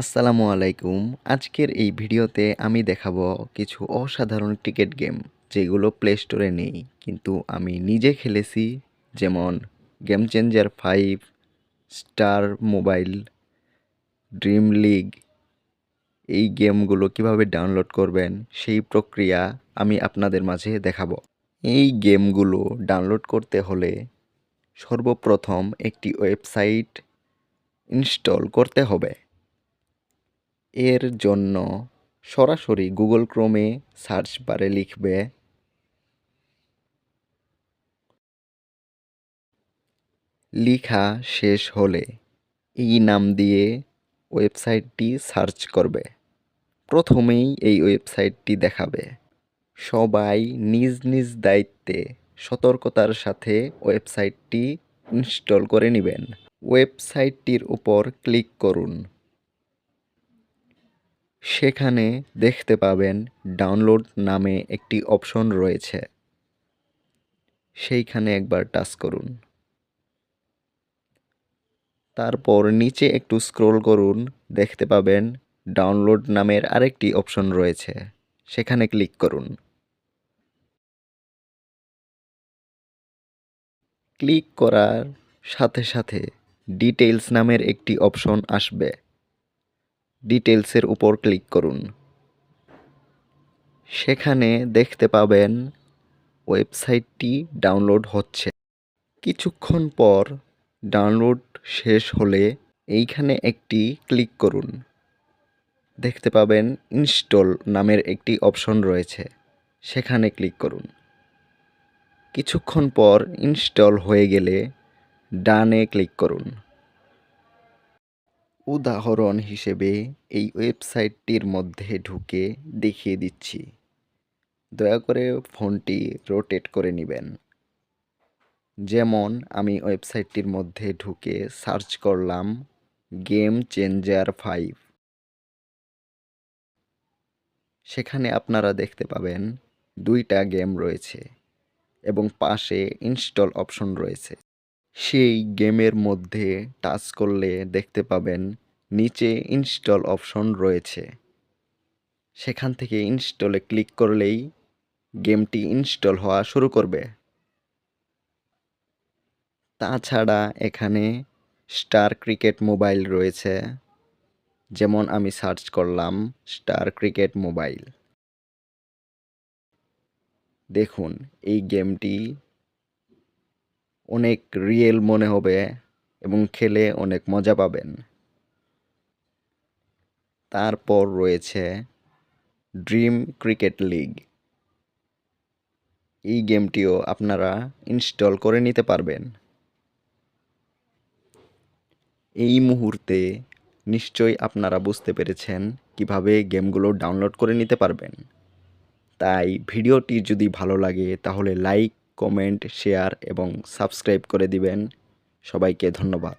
আসসালামু আলাইকুম। আজকের এই ভিডিওতে আমি দেখাবো কিছু অসাধারণ ক্রিকেট গেম যেগুলো প্লে স্টোরে নেই কিন্তু আমি নিজে খেলেছি, যেমন game changer 5, star mobile, dream league. এই গেমগুলো কিভাবে ডাউনলোড করবেন সেই প্রক্রিয়া আমি আপনাদের মাঝে দেখাবো। এই গেমগুলো ডাউনলোড করতে হলে সর্বপ্রথম একটি ওয়েবসাইট ইনস্টল করতে হবে। এর জন্য সরাসরি গুগল ক্রোমে সার্চ বারে লিখবে লিখা শেষ হলে এই নাম দিয়ে ওয়েবসাইটটি সার্চ করবে। প্রথমেই এই ওয়েবসাইটটি দেখাবে। সবাই নিজ নিজ দায়িত্বে সতর্কতার সাথে ওয়েবসাইটটি ইনস্টল করে নেবেন। ওয়েবসাইটটির উপর ক্লিক করুন। সেখানে দেখতে পাবেন ডাউনলোড নামে একটি অপশন রয়েছে, সেইখানে একবার টাচ করুন। তারপর নিচে একটু স্ক্রোল করুন, দেখতে পাবেন ডাউনলোড নামের আরেকটি অপশন রয়েছে, সেখানে ক্লিক করুন। ক্লিক করার সাথে সাথে ডিটেইলস নামের একটি অপশন আসবে, ডিটেইলসের উপর ক্লিক করুন। সেখানে দেখতে পাবেন ওয়েবসাইটটি ডাউনলোড হচ্ছে। কিছুক্ষণ পর ডাউনলোড শেষ হলে এইখানে একটি ক্লিক করুন। দেখতে পাবেন ইনস্টল নামের একটি অপশন রয়েছে, সেখানে ক্লিক করুন। কিছুক্ষণ পর ইনস্টল হয়ে গেলে ডানে ক্লিক করুন। উদাহরণ হিসেবে এই ওয়েবসাইটটির মধ্যে ঢুকে দেখিয়ে দিচ্ছি। দয়া করে ফোনটি রোটেট করে নেবেন। যেমন আমি ওয়েবসাইটটির মধ্যে ঢুকে সার্চ করলাম গেম চেঞ্জার 5। সেখানে আপনারা দেখতে পাবেন দুইটা গেম রয়েছে এবং পাশে ইনস্টল অপশন রয়েছে। সেই গেমের মধ্যে টাচ করলে দেখতে পাবেন নিচে ইনস্টল অপশন রয়েছে। সেখান থেকে ইনস্টলে ক্লিক করলেই গেমটি ইনস্টল হওয়া শুরু করবে। তাছাড়া এখানে স্টার ক্রিকেট মোবাইল রয়েছে, যেমন আমি সার্চ করলাম স্টার ক্রিকেট মোবাইল। দেখুন এই গেমটি অনেক রিয়েল মনে হবে এবং খেলে অনেক মজা পাবেন। তারপর রয়েছে ড্রিম ক্রিকেট লিগ। এই গেমটিও আপনারা ইনস্টল করে নিতে পারবেন। এই মুহূর্তে নিশ্চয়ই আপনারা বুঝতে পেরেছেন কিভাবে গেমগুলো ডাউনলোড করে নিতে পারবেন। তাই ভিডিওটি যদি ভালো লাগে তাহলে লাইক, কমেন্ট, শেয়ার এবং সাবস্ক্রাইব করে দিবেন। সবাইকে ধন্যবাদ।